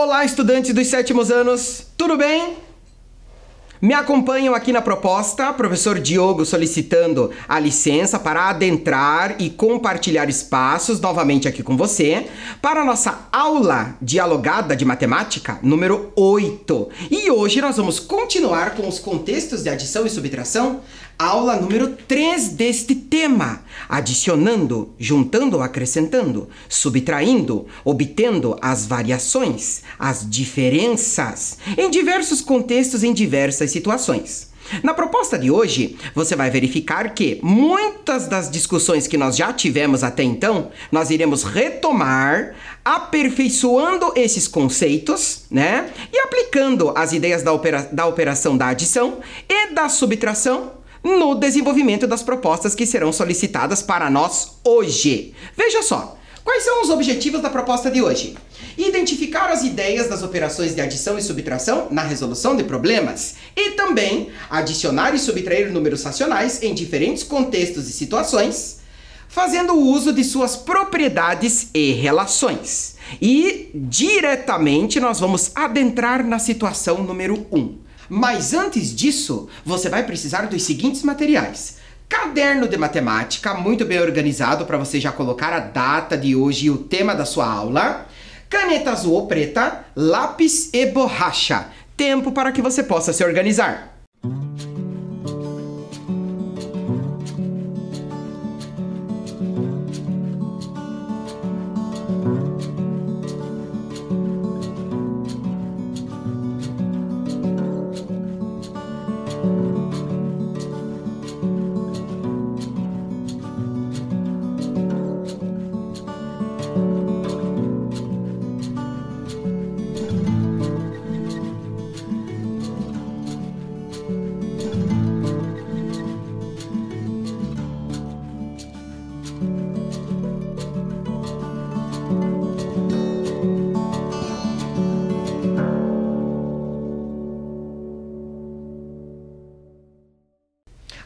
Olá, estudantes dos sétimos anos, tudo bem? Me acompanham aqui na proposta, professor Diogo solicitando a licença para adentrar e compartilhar espaços novamente aqui com você para a nossa aula dialogada de matemática número 8. E hoje nós vamos continuar com os contextos de adição e subtração, aula número 3 deste tema, adicionando, juntando ou acrescentando, subtraindo, obtendo as variações, as diferenças, em diversos contextos, em diversas situações. Na proposta de hoje, você vai verificar que muitas das discussões que nós já tivemos até então, nós iremos retomar, aperfeiçoando esses conceitos, né? E aplicando as ideias da operação da adição e da subtração no desenvolvimento das propostas que serão solicitadas para nós hoje. Veja só, quais são os objetivos da proposta de hoje? Identificar as ideias das operações de adição e subtração na resolução de problemas e também adicionar e subtrair números racionais em diferentes contextos e situações, fazendo uso de suas propriedades e relações. E diretamente nós vamos adentrar na situação número 1. Mas antes disso, você vai precisar dos seguintes materiais. Caderno de matemática, muito bem organizado para você já colocar a data de hoje e o tema da sua aula. Caneta azul ou preta, lápis e borracha. Tempo para que você possa se organizar.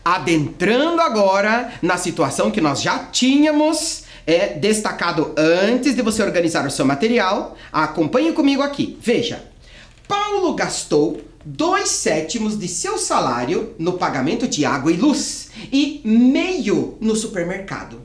Adentrando agora na situação que nós já tínhamos destacado antes de você organizar o seu material, acompanhe comigo aqui. Veja, Paulo gastou 2/7 de seu salário no pagamento de água e luz e meio no supermercado.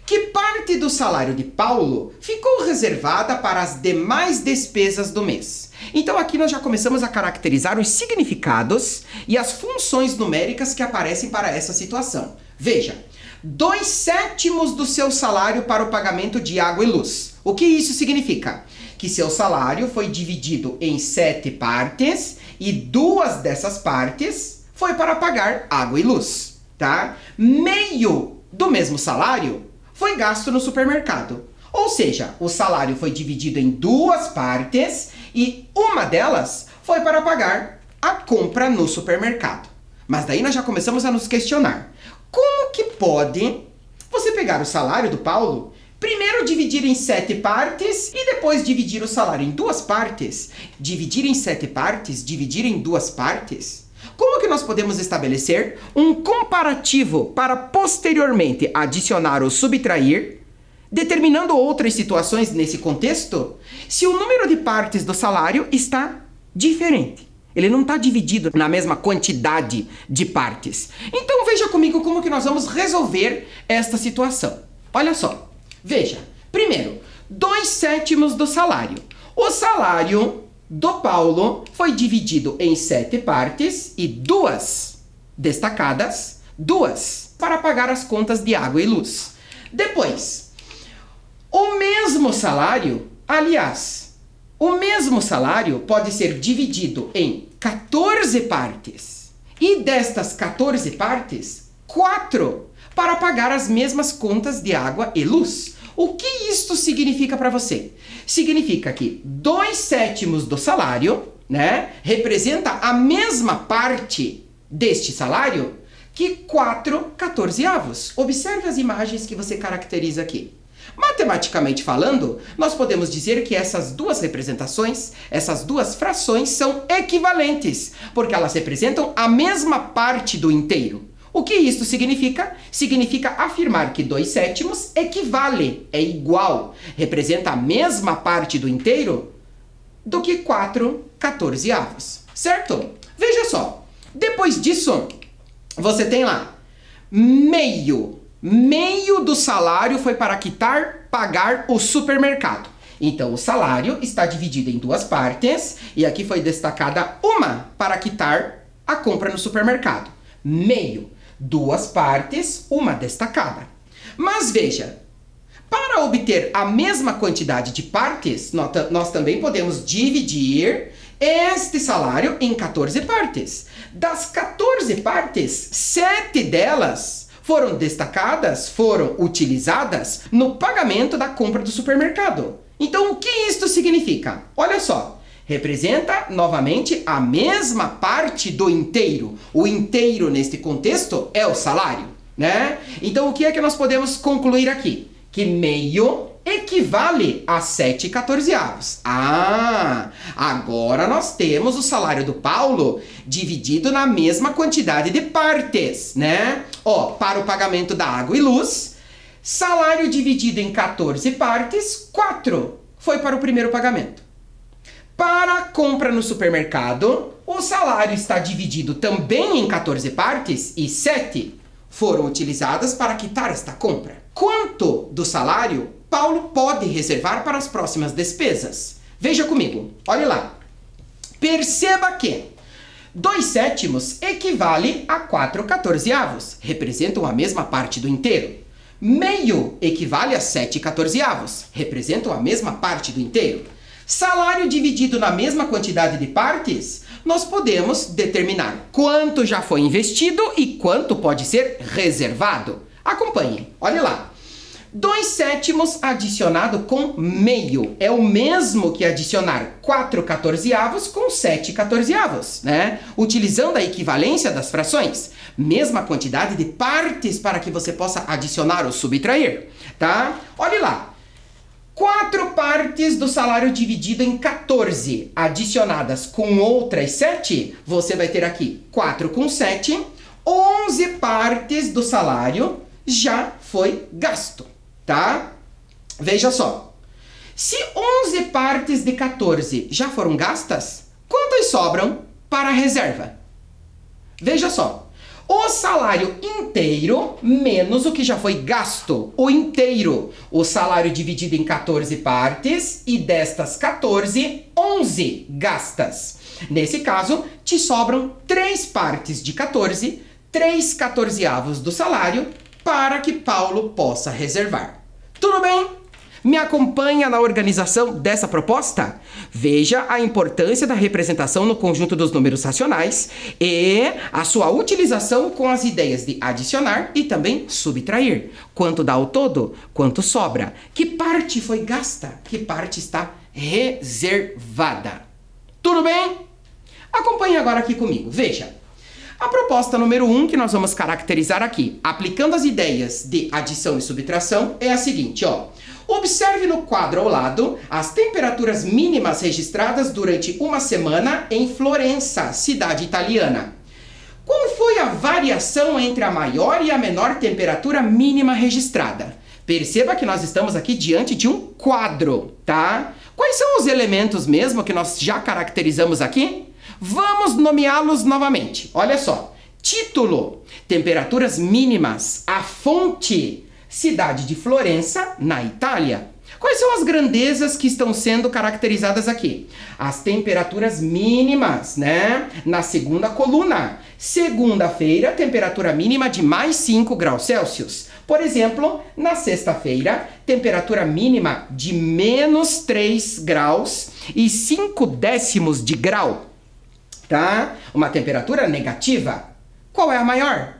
Que parte do salário de Paulo ficou reservada para as demais despesas do mês? Então aqui nós já começamos a caracterizar os significados e as funções numéricas que aparecem para essa situação. Veja, 2/7 do seu salário para o pagamento de água e luz. O que isso significa? Que seu salário foi dividido em 7 partes e 2 dessas partes foi para pagar água e luz, tá? Meio do mesmo salário foi gasto no supermercado. Ou seja, o salário foi dividido em 2 partes e uma delas foi para pagar a compra no supermercado. Mas daí nós já começamos a nos questionar. Como que pode você pegar o salário do Paulo, primeiro dividir em 7 partes e depois dividir o salário em 2 partes? Dividir em 7 partes, dividir em 2 partes? Como que nós podemos estabelecer um comparativo para posteriormente adicionar ou subtrair, determinando outras situações nesse contexto, se o número de partes do salário está diferente? Ele não está dividido na mesma quantidade de partes. Então veja comigo como que nós vamos resolver esta situação. Olha só, veja, primeiro, 2/7 do salário. O salário do Paulo foi dividido em 7 partes e 2 destacadas, 2 para pagar as contas de água e luz. Depois, o mesmo salário, o mesmo salário pode ser dividido em 14 partes. E destas 14 partes, 4 para pagar as mesmas contas de água e luz. O que isto significa para você? Significa que 2/7 do salário, né, representa a mesma parte deste salário que 4/14. Observe as imagens que você caracteriza aqui. Matematicamente falando, nós podemos dizer que essas duas representações, essas duas frações são equivalentes, porque elas representam a mesma parte do inteiro. O que isso significa? Significa afirmar que 2/7 equivale, é igual, representa a mesma parte do inteiro do que 4/14, certo? Veja só, depois disso, você tem lá, meio do salário foi para pagar o supermercado. Então, o salário está dividido em duas partes, e aqui foi destacada uma para quitar a compra no supermercado. Meio, duas partes, uma destacada. Mas veja, para obter a mesma quantidade de partes, nós também podemos dividir este salário em 14 partes. Das 14 partes, 7 delas foram destacadas, foram utilizadas no pagamento da compra do supermercado. Então, o que isto significa? Olha só, representa novamente a mesma parte do inteiro. O inteiro, neste contexto, é o salário, né? Então, o que é que nós podemos concluir aqui? Que meio equivale a 7/14. Agora nós temos o salário do Paulo dividido na mesma quantidade de partes, né? Ó, para o pagamento da água e luz, salário dividido em 14 partes, 4 foi para o primeiro pagamento. Para a compra no supermercado, o salário está dividido também em 14 partes e 7 foram utilizadas para quitar esta compra. Quanto do salário Paulo pode reservar para as próximas despesas? Veja comigo, olhe lá. Perceba que 2/7 equivale a 4/14, representam a mesma parte do inteiro. Meio equivale a 7/14, representam a mesma parte do inteiro. Salário dividido na mesma quantidade de partes, nós podemos determinar quanto já foi investido e quanto pode ser reservado. Acompanhe, olhe lá. 2/7 adicionado com meio é o mesmo que adicionar 4/14 com 7/14, né? Utilizando a equivalência das frações. Mesma quantidade de partes para que você possa adicionar ou subtrair, tá? Olhe lá. 4 partes do salário dividido em 14, adicionadas com outras 7, você vai ter aqui 4 com 7, 11 partes do salário já foi gasto, tá? Veja só, se 11 partes de 14 já foram gastas, quantas sobram para a reserva? Veja só, o salário inteiro menos o que já foi gasto, o inteiro. O salário dividido em 14 partes e destas 14, 11 gastas. Nesse caso, te sobram 3 partes de 14, 3/14 do salário para que Paulo possa reservar. Tudo bem? Me acompanha na organização dessa proposta? Veja a importância da representação no conjunto dos números racionais e a sua utilização com as ideias de adicionar e também subtrair. Quanto dá ao todo? Quanto sobra? Que parte foi gasta? Que parte está reservada? Tudo bem? Acompanhe agora aqui comigo. Veja. A proposta número 1 que nós vamos caracterizar aqui, aplicando as ideias de adição e subtração, é a seguinte, ó. Observe no quadro ao lado as temperaturas mínimas registradas durante uma semana em Florença, cidade italiana. Qual foi a variação entre a maior e a menor temperatura mínima registrada? Perceba que nós estamos aqui diante de um quadro, tá? Quais são os elementos mesmo que nós já caracterizamos aqui? Vamos nomeá-los novamente. Olha só. Título: temperaturas mínimas. A fonte: cidade de Florença, na Itália. Quais são as grandezas que estão sendo caracterizadas aqui? As temperaturas mínimas, né? Na segunda coluna. Segunda-feira, temperatura mínima de mais 5 graus Celsius. Por exemplo, na sexta-feira, temperatura mínima de menos 3 graus e 5 décimos de grau. Tá? Uma temperatura negativa. Qual é a maior?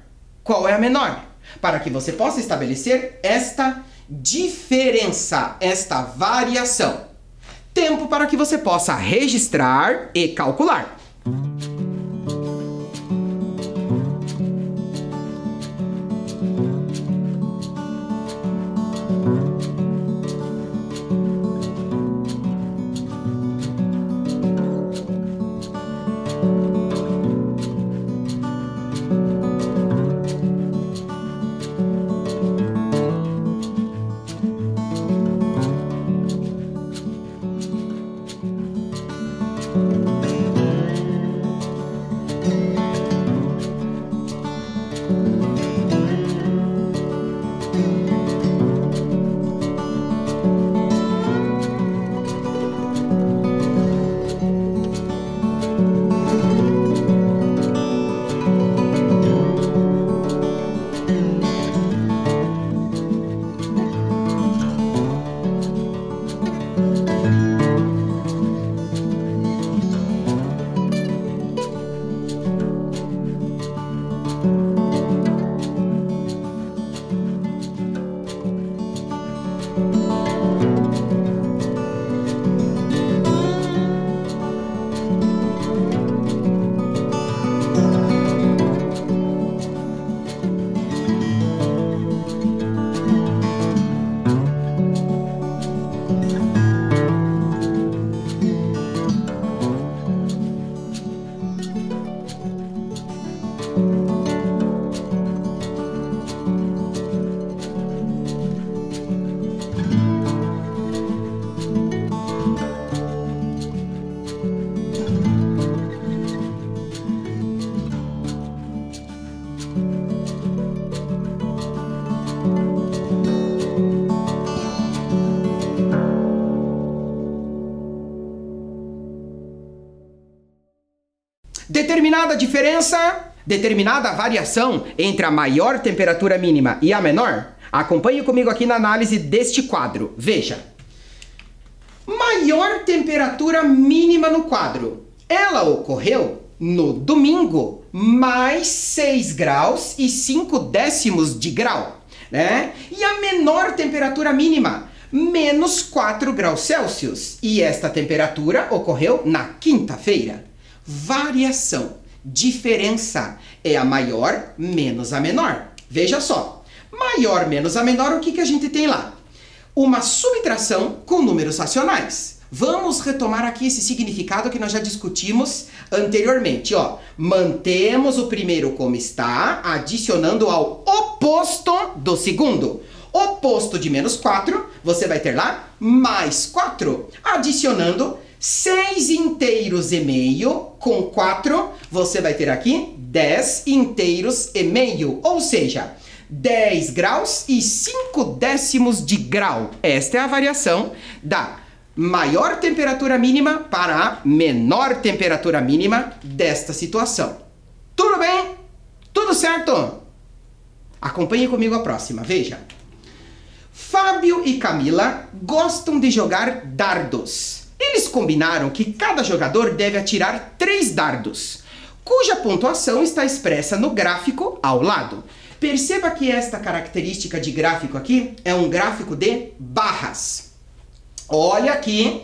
Qual é a menor? Para que você possa estabelecer esta diferença, esta variação. Tempo para que você possa registrar e calcular. Determinada diferença, determinada variação entre a maior temperatura mínima e a menor, acompanhe comigo aqui na análise deste quadro. Veja. Maior temperatura mínima no quadro. Ela ocorreu no domingo, mais 6 graus e 5 décimos de grau, né? E a menor temperatura mínima, menos 4 graus Celsius. E esta temperatura ocorreu na quinta-feira. Variação, diferença, é a maior menos a menor. Veja só, maior menos a menor, o que a gente tem lá? Uma subtração com números racionais. Vamos retomar aqui esse significado que nós já discutimos anteriormente. Ó, mantemos o primeiro como está, adicionando ao oposto do segundo. Oposto de menos 4, você vai ter lá mais 4. Adicionando 6 inteiros e meio com 4, você vai ter aqui 10 inteiros e meio, ou seja, 10 graus e 5 décimos de grau. Esta é a variação da maior temperatura mínima para a menor temperatura mínima desta situação. Tudo bem? Tudo certo? Acompanhe comigo a próxima, veja. Fábio e Camila gostam de jogar dardos. Eles combinaram que cada jogador deve atirar 3 dardos, cuja pontuação está expressa no gráfico ao lado. Perceba que esta característica de gráfico aqui é um gráfico de barras. Olha aqui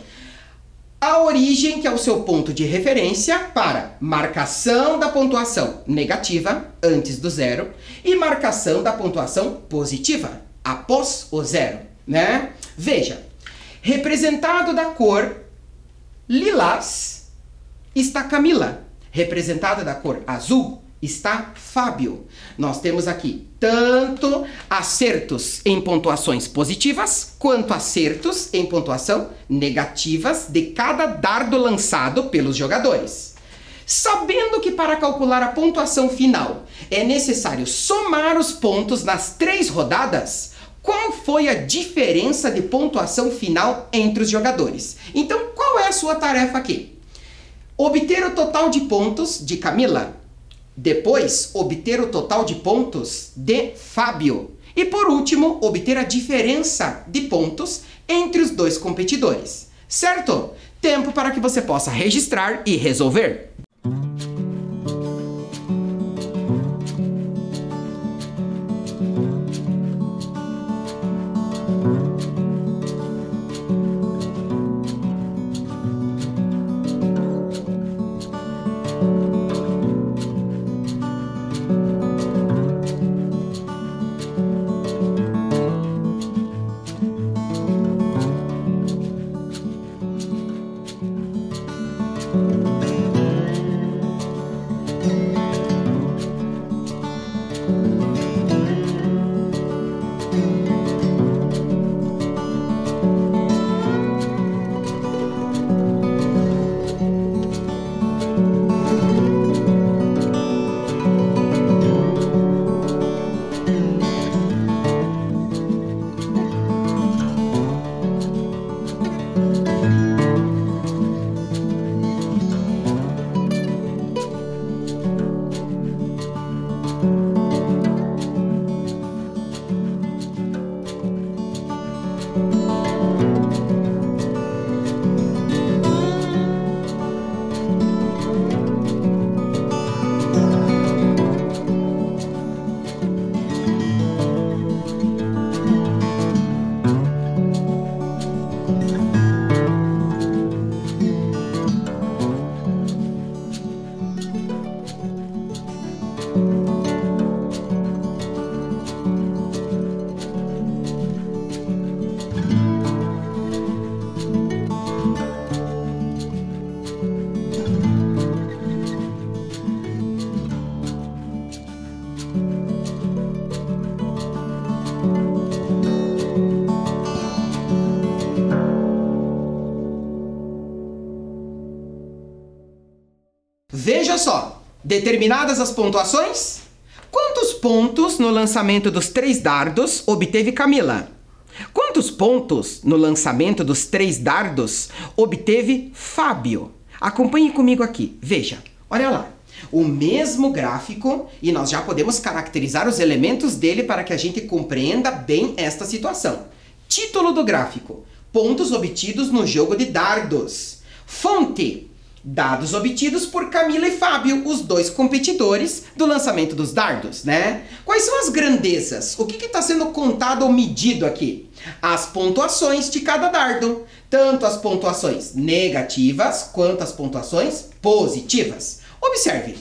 a origem, que é o seu ponto de referência para marcação da pontuação negativa, antes do zero, e marcação da pontuação positiva, após o zero, né? Veja, representado da cor lilás está Camila. Representada da cor azul está Fábio. Nós temos aqui tanto acertos em pontuações positivas, quanto acertos em pontuação negativas de cada dardo lançado pelos jogadores. Sabendo que para calcular a pontuação final é necessário somar os pontos nas 3 rodadas, qual foi a diferença de pontuação final entre os jogadores? Então, qual é a sua tarefa aqui? Obter o total de pontos de Camila. Depois, obter o total de pontos de Fábio. E por último, obter a diferença de pontos entre os 2 competidores. Certo? Tempo para que você possa registrar e resolver. Veja só, determinadas as pontuações, quantos pontos no lançamento dos 3 dardos obteve Camila? Quantos pontos no lançamento dos 3 dardos obteve Fábio? Acompanhe comigo aqui, veja, olha lá. O mesmo gráfico e nós já podemos caracterizar os elementos dele para que a gente compreenda bem esta situação. Título do gráfico: pontos obtidos no jogo de dardos. Fonte: dados obtidos por Camila e Fábio, os 2 competidores do lançamento dos dardos, né? Quais são as grandezas? O que está sendo contado ou medido aqui? As pontuações de cada dardo. Tanto as pontuações negativas quanto as pontuações positivas. Observe.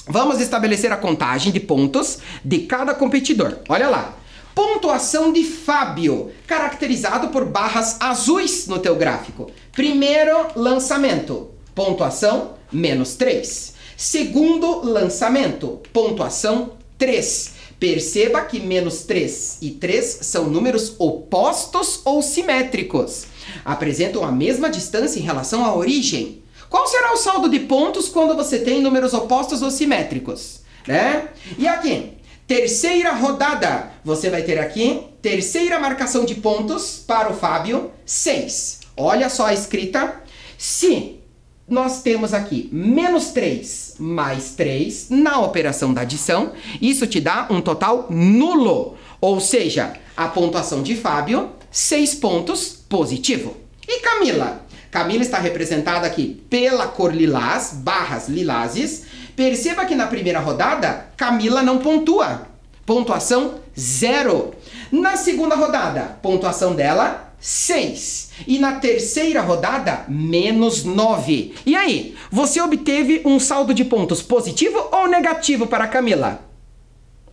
Vamos estabelecer a contagem de pontos de cada competidor. Olha lá. Pontuação de Fábio, caracterizado por barras azuis no teu gráfico. Primeiro lançamento, pontuação -3. Segundo lançamento, pontuação 3. Perceba que -3 e 3 são números opostos ou simétricos. Apresentam a mesma distância em relação à origem. Qual será o saldo de pontos quando você tem números opostos ou simétricos? Né? E aqui, terceira rodada. Você vai ter aqui, terceira marcação de pontos para o Fábio, 6. Olha só a escrita. Se nós temos aqui -3 mais 3 na operação da adição, isso te dá um total nulo. Ou seja, a pontuação de Fábio, 6 pontos, positivo. E Camila? Camila está representada aqui pela cor lilás, barras lilazes. Perceba que na primeira rodada, Camila não pontua. Pontuação 0. Na segunda rodada, pontuação dela, 6. E na terceira rodada, -9. E aí, você obteve um saldo de pontos positivo ou negativo para Camila?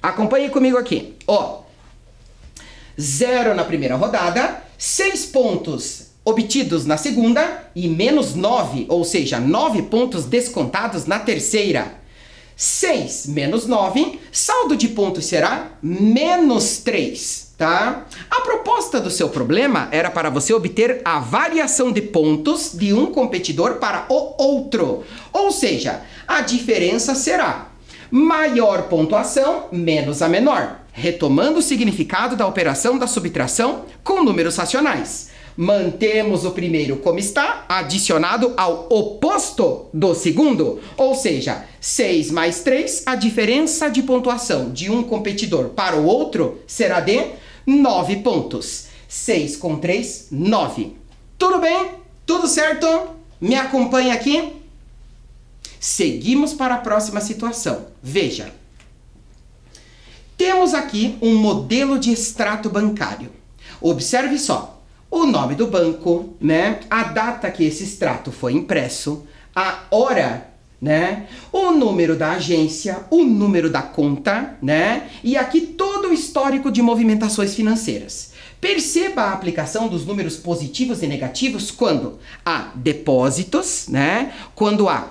Acompanhe comigo aqui. Ó, 0 na primeira rodada, 6 pontos obtidos na segunda e -9, ou seja, 9 pontos descontados na terceira. 6 menos 9, saldo de pontos será -3, tá? A proposta do seu problema era para você obter a variação de pontos de um competidor para o outro. Ou seja, a diferença será maior pontuação menos a menor, retomando o significado da operação da subtração com números racionais. Mantemos o primeiro como está, adicionado ao oposto do segundo. Ou seja, 6 mais 3, a diferença de pontuação de um competidor para o outro será de 9 pontos. 6 com 3, 9. Tudo bem? Tudo certo? Me acompanha aqui? Seguimos para a próxima situação. Veja. Temos aqui um modelo de extrato bancário. Observe só. O nome do banco, né? A data que esse extrato foi impresso, a hora, né? O número da agência, o número da conta, né? E aqui todo o histórico de movimentações financeiras. Perceba a aplicação dos números positivos e negativos quando há depósitos, né? Quando há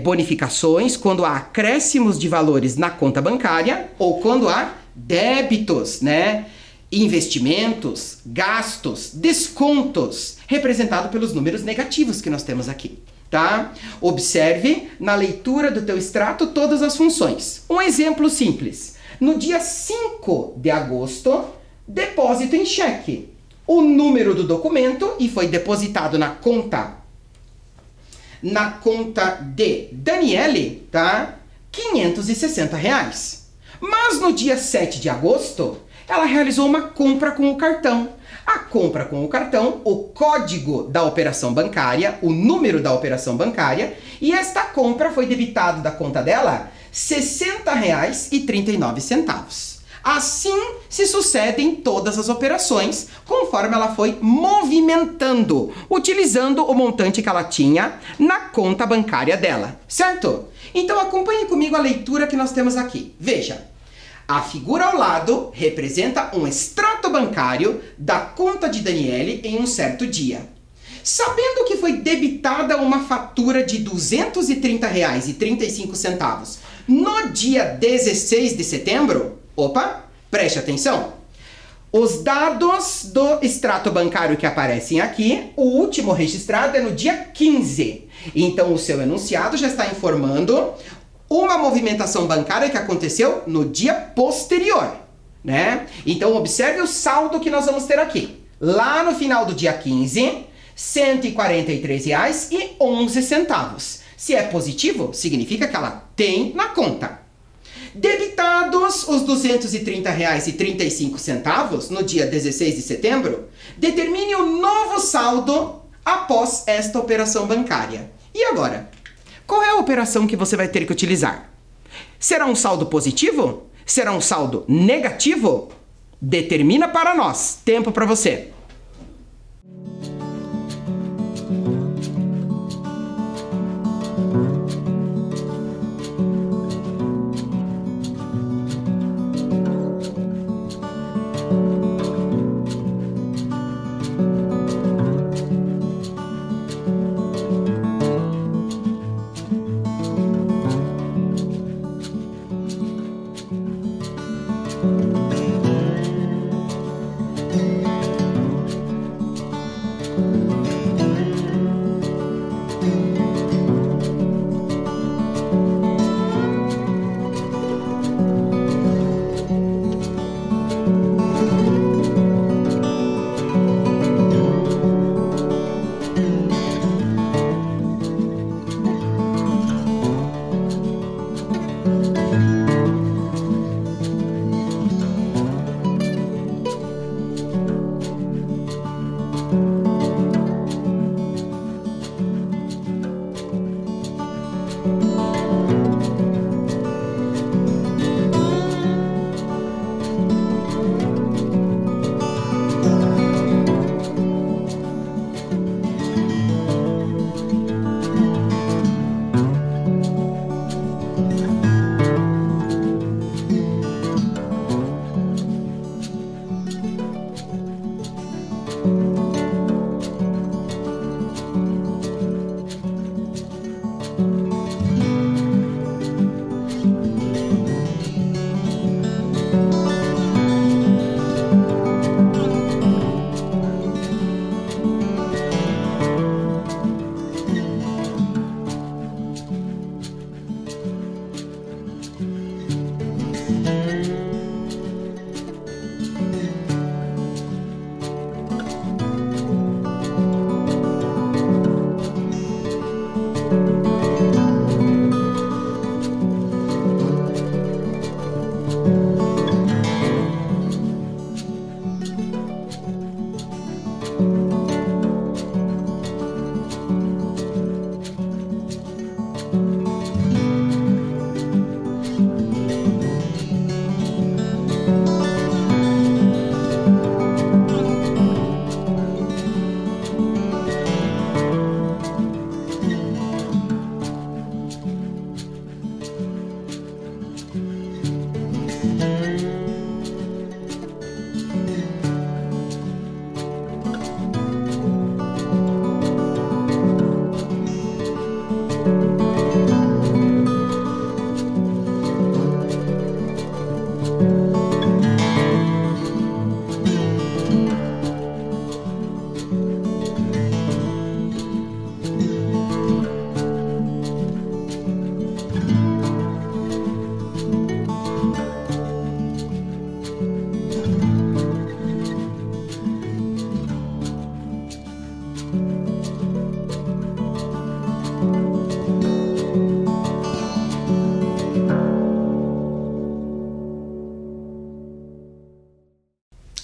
bonificações, quando há acréscimos de valores na conta bancária ou quando há débitos, né? Investimentos, gastos, descontos, representado pelos números negativos que nós temos aqui, tá? Observe na leitura do teu extrato todas as funções. Um exemplo simples. No dia 5 de agosto, depósito em cheque. O número do documento e foi depositado na conta de Daniele, tá? R$560. Mas no dia 7 de agosto, ela realizou uma compra com o cartão. A compra com o cartão, o código da operação bancária, o número da operação bancária, e esta compra foi debitado da conta dela R$60,39. Assim se sucedem todas as operações, conforme ela foi movimentando, utilizando o montante que ela tinha na conta bancária dela, certo? Então acompanhe comigo a leitura que nós temos aqui. Veja. A figura ao lado representa um extrato bancário da conta de Daniele em um certo dia. Sabendo que foi debitada uma fatura de R$230,35 no dia 16 de setembro, preste atenção, Os dados do extrato bancário que aparecem aqui, o último registrado é no dia 15. Então, o seu enunciado já está informando uma movimentação bancária que aconteceu no dia posterior, né? Então, observe o saldo que nós vamos ter aqui. Lá no final do dia 15, R$ 143,11. Se é positivo, significa que ela tem na conta. Debitados os R$ 230,35 no dia 16 de setembro, determine o novo saldo após esta operação bancária. E agora? Qual é a operação que você vai ter que utilizar? Será um saldo positivo? Será um saldo negativo? Determina para nós. Tempo para você.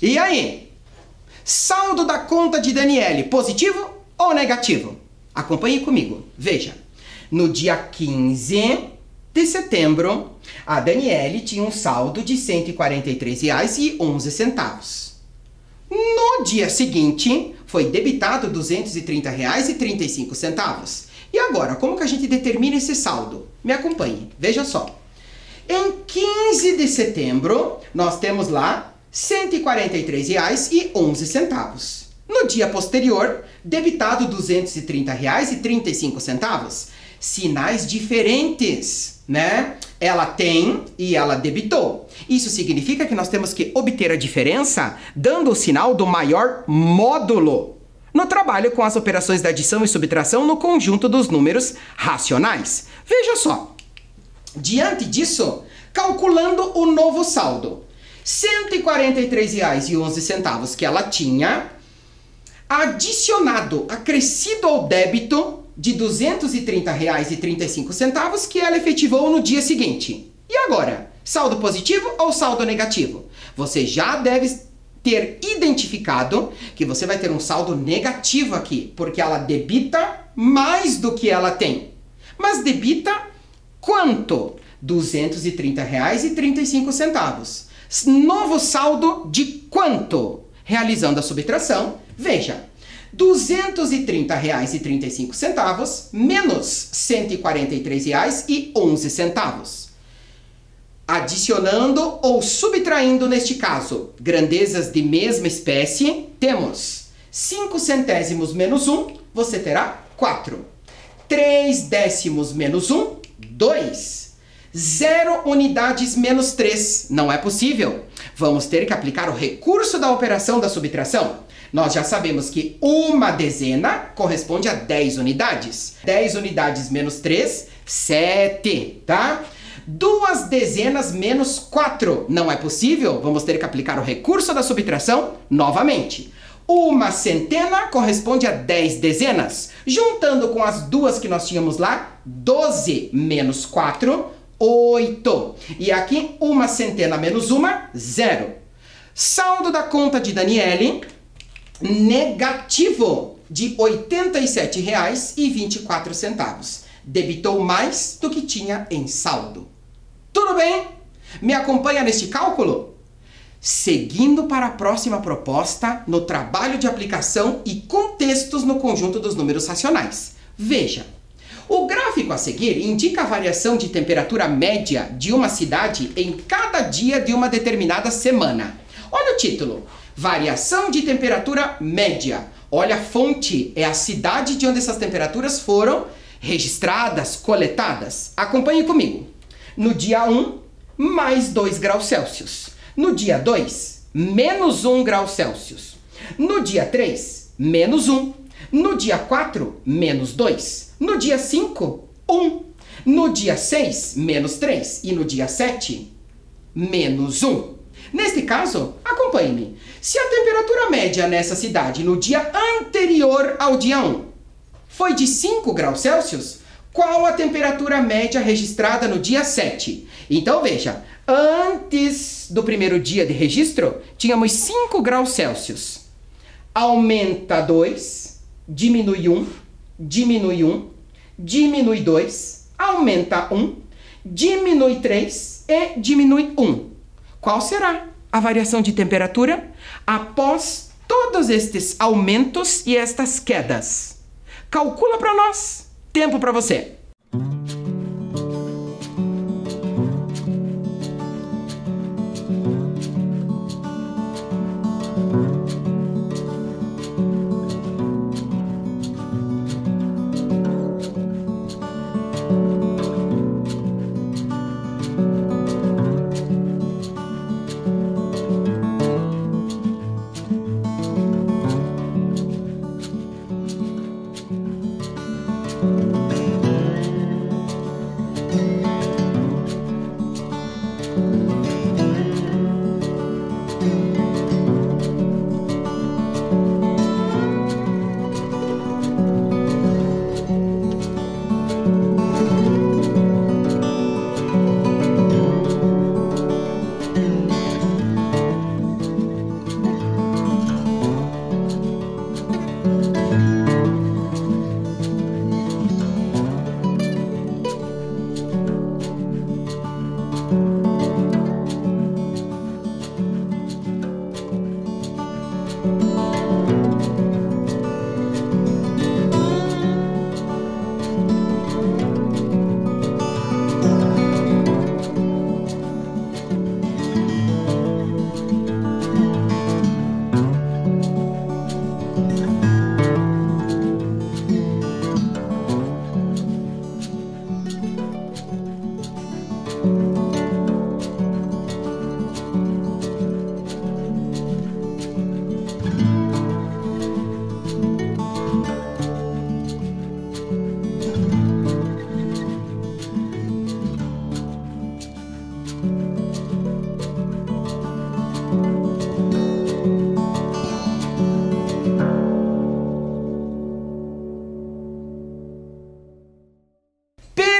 E aí? Saldo da conta de Daniele, positivo ou negativo? Acompanhe comigo. Veja, no dia 15 de setembro, a Daniele tinha um saldo de R$ 143,11. No dia seguinte, foi debitado R$ 230,35. E agora, como que a gente determina esse saldo? Me acompanhe, veja só. Em 15 de setembro, nós temos lá R$ 143,11. No dia posterior, debitado R$ 230,35. Sinais diferentes, né? Ela tem e ela debitou. Isso significa que nós temos que obter a diferença dando o sinal do maior módulo no trabalho com as operações de adição e subtração no conjunto dos números racionais. Veja só. Diante disso, calculando o novo saldo, R$ 143,11 que ela tinha, adicionado, acrescido ao débito de R$ 230,35 que ela efetivou no dia seguinte. E agora? Saldo positivo ou saldo negativo? Você já deve ter identificado que você vai ter um saldo negativo aqui, porque ela debita mais do que ela tem. Mas debita quanto? R$ 230,35. Novo saldo de quanto? Realizando a subtração, veja, R$ 230,35 menos R$ 143,11. Adicionando ou subtraindo, neste caso, grandezas de mesma espécie, temos 5 centésimos menos 1, você terá 4. 3 décimos menos 1, 2. 0 unidades menos 3. Não é possível. Vamos ter que aplicar o recurso da operação da subtração. Nós já sabemos que uma dezena corresponde a 10 unidades. 10 unidades menos 3, 7, tá? 2 dezenas menos 4. Não é possível. Vamos ter que aplicar o recurso da subtração novamente. Uma centena corresponde a 10 dezenas. Juntando com as duas que nós tínhamos lá, 12 menos 4, 8. E aqui, uma centena menos uma, 0. Saldo da conta de Daniele, negativo de R$ 87,24. Debitou mais do que tinha em saldo. Tudo bem? Me acompanha neste cálculo? Seguindo para a próxima proposta no trabalho de aplicação e contextos no conjunto dos números racionais. Veja. O gráfico a seguir indica a variação de temperatura média de uma cidade em cada dia de uma determinada semana. Olha o título, variação de temperatura média. Olha a fonte, é a cidade de onde essas temperaturas foram registradas, coletadas. Acompanhe comigo. No dia 1, mais 2 graus Celsius. No dia 2, menos 1 grau Celsius. No dia 3, menos 1. No dia 4, menos 2. No dia 5, 1. No dia 6, menos 3. E no dia 7, menos 1. Neste caso, acompanhe-me. Se a temperatura média nessa cidade no dia anterior ao dia 1 foi de 5 graus Celsius, qual a temperatura média registrada no dia 7? Então, veja, antes do primeiro dia de registro, tínhamos 5 graus Celsius. Aumenta 2, diminui 1, diminui 1, diminui 2, aumenta 1, diminui 3 e diminui 1. Qual será a variação de temperatura após todos estes aumentos e estas quedas? Calcula para nós. Tempo para você.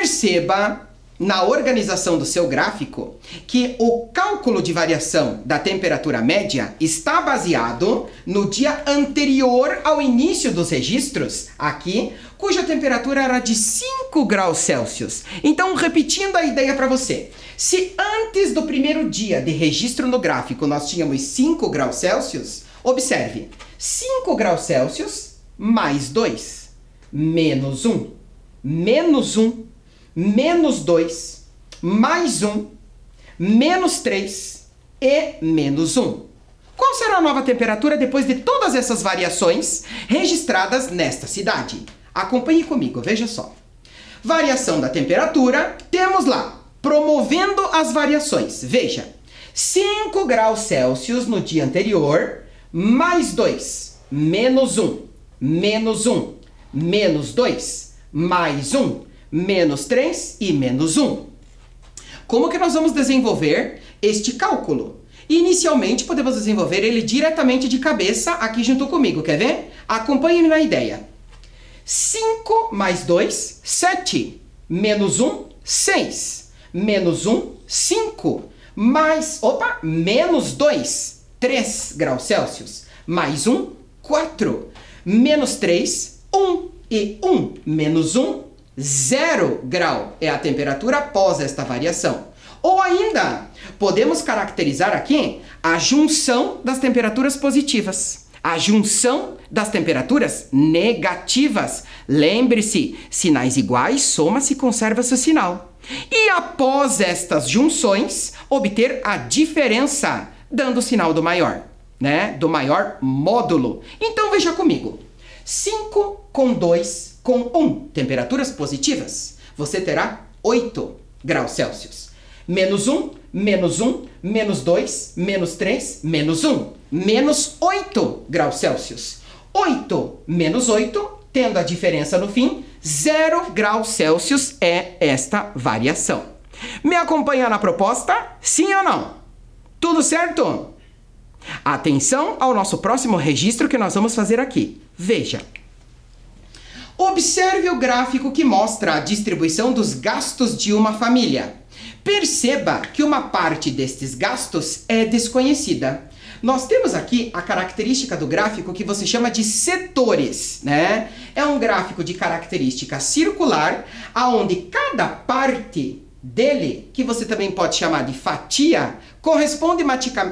Perceba na organização do seu gráfico que o cálculo de variação da temperatura média está baseado no dia anterior ao início dos registros, aqui, cuja temperatura era de 5 graus Celsius. Então, repetindo a ideia para você, se antes do primeiro dia de registro no gráfico nós tínhamos 5 graus Celsius, observe, 5 graus Celsius mais 2, menos 1, menos 1, menos 2, mais 1, menos 3 e menos 1. Qual será a nova temperatura depois de todas essas variações registradas nesta cidade? Acompanhe comigo, veja só. Variação da temperatura, temos lá, promovendo as variações. Veja, 5 graus Celsius no dia anterior, mais 2, menos 1, menos 1, menos 2, mais 1, menos 3 e menos 1. Como que nós vamos desenvolver este cálculo? Inicialmente, podemos desenvolver ele diretamente de cabeça aqui junto comigo. Quer ver? Acompanhe-me na ideia. 5 mais 2, 7. Menos 1, 6. Menos 1, 5. Menos 2, 3 graus Celsius. Mais 1, 4. Menos 3, 1. E 1 menos 1, 0 grau é a temperatura após esta variação. Ou ainda, podemos caracterizar aqui a junção das temperaturas positivas, a junção das temperaturas negativas. Lembre-se, sinais iguais, soma-se e conserva-se o sinal. E após estas junções, obter a diferença, dando o sinal do maior, né? Do maior módulo. Então veja comigo. 5 com 2 com 1, temperaturas positivas, você terá 8 graus Celsius. Menos 1, menos 1, menos 2, menos 3, menos 1. Menos 8 graus Celsius. 8 menos 8, tendo a diferença no fim, 0 graus Celsius é esta variação. Me acompanha na proposta? Sim ou não? Tudo certo? Atenção ao nosso próximo registro que nós vamos fazer aqui. Veja. Observe o gráfico que mostra a distribuição dos gastos de uma família. Perceba que uma parte destes gastos é desconhecida. Nós temos aqui a característica do gráfico que você chama de setores, né? É um gráfico de característica circular, aonde cada parte dele, que você também pode chamar de fatia, corresponde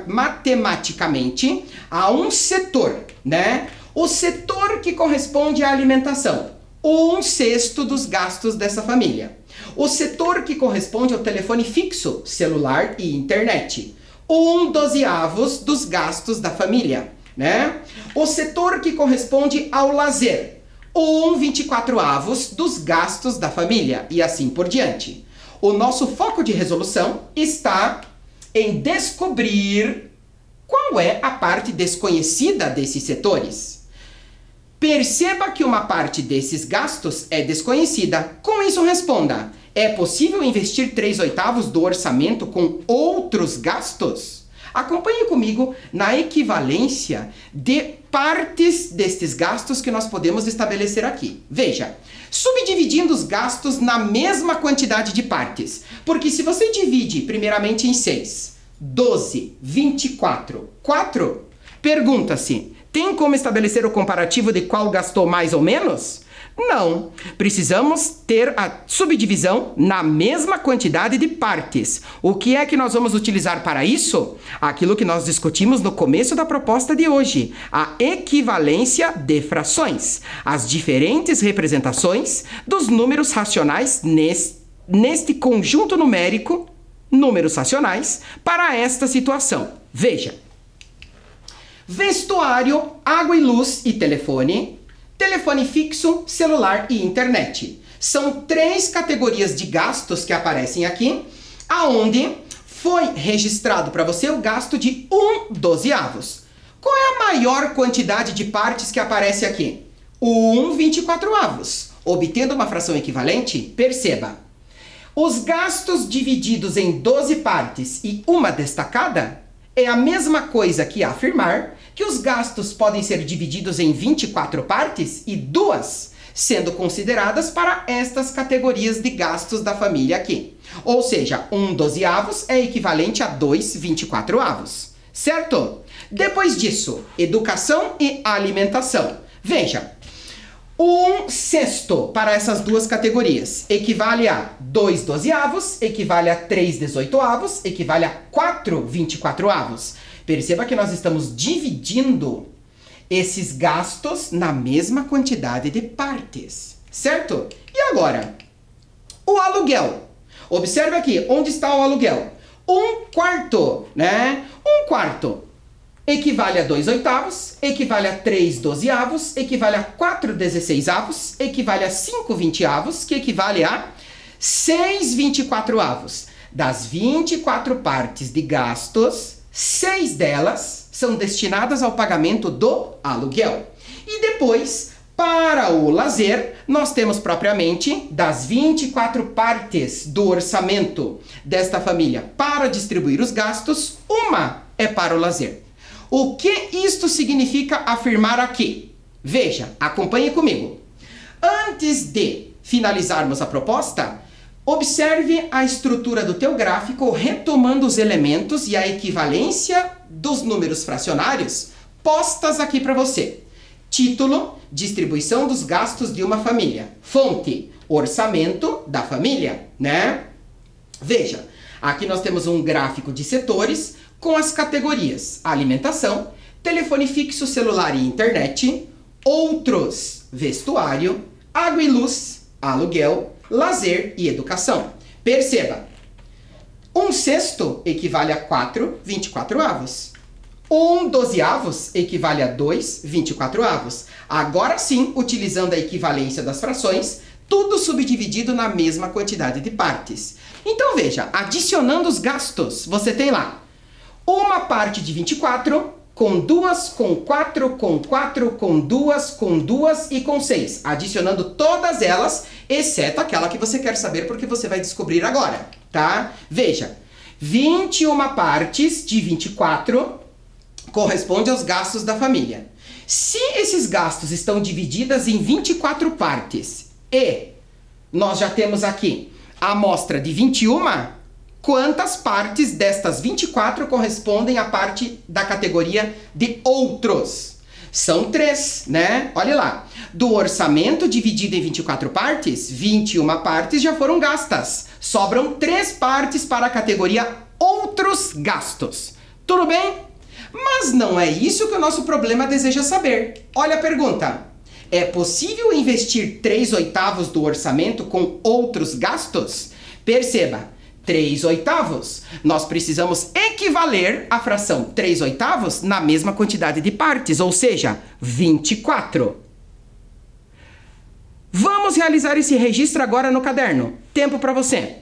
matematicamente a um setor, né? O setor que corresponde à alimentação, 1/6 dos gastos dessa família. O setor que corresponde ao telefone fixo, celular e internet, 1/12 dos gastos da família, né? O setor que corresponde ao lazer, 1/24 dos gastos da família e assim por diante. O nosso foco de resolução está em descobrir qual é a parte desconhecida desses setores. Perceba que uma parte desses gastos é desconhecida. Com isso, responda: é possível investir 3/8 do orçamento com outros gastos? Acompanhe comigo na equivalência de partes destes gastos que nós podemos estabelecer aqui. Veja, subdividindo os gastos na mesma quantidade de partes. Porque se você divide primeiramente em 6, 12, 24, 4, pergunta-se, tem como estabelecer o comparativo de qual gastou mais ou menos? Não. Precisamos ter a subdivisão na mesma quantidade de partes. O que é que nós vamos utilizar para isso? Aquilo que nós discutimos no começo da proposta de hoje, a equivalência de frações, as diferentes representações dos números racionais neste conjunto numérico, números racionais, para esta situação. Veja. Vestuário, água e luz e telefone, telefone fixo, celular e internet. São 3 categorias de gastos que aparecem aqui, aonde foi registrado para você o gasto de 1/12. Qual é a maior quantidade de partes que aparece aqui? 1/24. Obtendo uma fração equivalente, perceba. Os gastos divididos em 12 partes e uma destacada é a mesma coisa que afirmar que os gastos podem ser divididos em 24 partes e 2, sendo consideradas para estas categorias de gastos da família aqui. Ou seja, 1/12 é equivalente a 2/24, certo? Depois disso, educação e alimentação. Veja, 1/6 para essas duas categorias equivale a 2/12, equivale a 3/18, equivale a 4/24. Perceba que nós estamos dividindo esses gastos na mesma quantidade de partes, certo? E agora, o aluguel. Observe aqui, onde está o aluguel? 1/4, né? 1/4 equivale a 2/8, equivale a 3/12, equivale a 4/16, equivale a 5/20, que equivale a 6/24. Das 24 partes de gastos, 6 delas são destinadas ao pagamento do aluguel. E depois, para o lazer, nós temos propriamente das 24 partes do orçamento desta família para distribuir os gastos, uma é para o lazer. O que isto significa afirmar aqui? Veja, acompanhe comigo. Antes de finalizarmos a proposta, observe a estrutura do teu gráfico retomando os elementos e a equivalência dos números fracionários postas aqui para você. Título, distribuição dos gastos de uma família. Fonte, orçamento da família, né? Veja, aqui nós temos um gráfico de setores com as categorias alimentação, telefone fixo, celular e internet, outros, vestuário, água e luz, aluguel, lazer e educação. Perceba, 1/6 equivale a 4/24. 1/12 equivale a 2/24. Agora sim, utilizando a equivalência das frações, tudo subdividido na mesma quantidade de partes. Então veja, adicionando os gastos, você tem lá uma parte de 24, com 2, com 4, com 4, com 2, com 2 e com 6. Adicionando todas elas, exceto aquela que você quer saber, porque você vai descobrir agora, tá? Veja, 21 partes de 24 corresponde aos gastos da família. Se esses gastos estão divididos em 24 partes e nós já temos aqui a amostra de 21, quantas partes destas 24 correspondem à parte da categoria de outros? São 3, né? Olha lá. Do orçamento dividido em 24 partes, 21 partes já foram gastas. Sobram 3 partes para a categoria outros gastos. Tudo bem? Mas não é isso que o nosso problema deseja saber. Olha a pergunta. É possível investir 3/8 do orçamento com outros gastos? Perceba. 3/8, nós precisamos equivaler a fração 3/8 na mesma quantidade de partes, ou seja, 24. Vamos realizar esse registro agora no caderno. Tempo para você.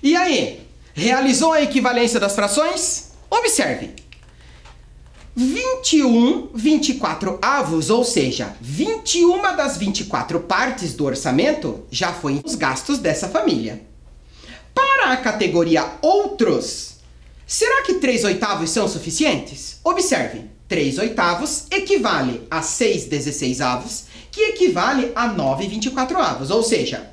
E aí, realizou a equivalência das frações? Observe. 21 24avos, ou seja, 21 das 24 partes do orçamento já foi os gastos dessa família. Para a categoria outros, será que 3/8 são suficientes? Observe, 3/8 equivale a 6/16avos, que equivale a 9/24avos, ou seja,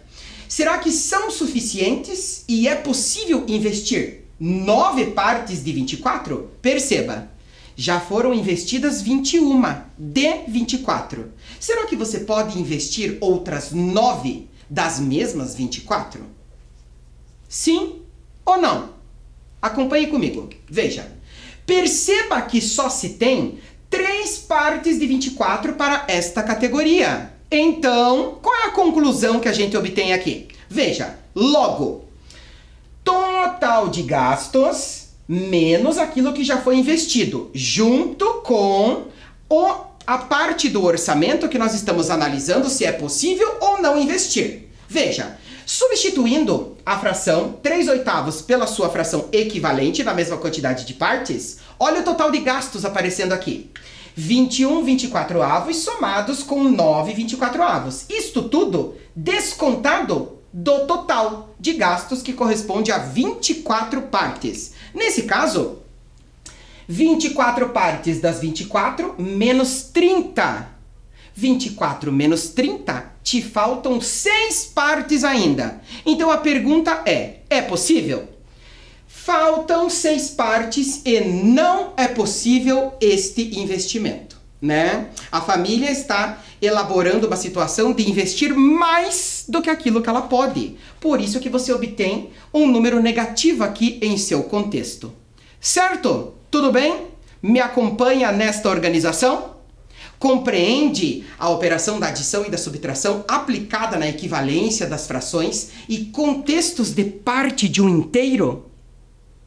será que são suficientes e é possível investir 9 partes de 24? Perceba, já foram investidas 21 de 24. Será que você pode investir outras 9 das mesmas 24? Sim ou não? Acompanhe comigo. Veja, perceba que só se tem 3 partes de 24 para esta categoria. Então, qual é a conclusão que a gente obtém aqui? Veja, logo, total de gastos menos aquilo que já foi investido, junto com a parte do orçamento que nós estamos analisando se é possível ou não investir. Veja, substituindo a fração 3/8 pela sua fração equivalente na mesma quantidade de partes, olha o total de gastos aparecendo aqui. 21 24avos somados com 9 24avos. Isto tudo descontado do total de gastos que corresponde a 24 partes. Nesse caso, 24 partes das 24 menos 30. 24 menos 30, te faltam 6 partes ainda. Então a pergunta é possível? Faltam 6 partes e não é possível este investimento, né? A família está elaborando uma situação de investir mais do que aquilo que ela pode. Por isso que você obtém um número negativo aqui em seu contexto. Certo? Tudo bem? Me acompanha nesta organização? Compreende a operação da adição e da subtração aplicada na equivalência das frações e contextos de parte de um inteiro?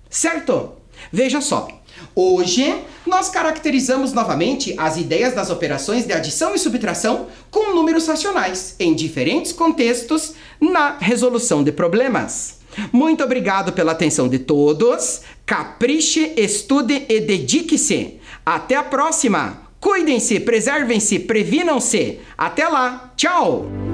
Certo? Veja só. Hoje, nós caracterizamos novamente as ideias das operações de adição e subtração com números racionais, em diferentes contextos, na resolução de problemas. Muito obrigado pela atenção de todos. Capriche, estude e dedique-se. Até a próxima! Cuidem-se, preservem-se, previnam-se. Até lá! Tchau!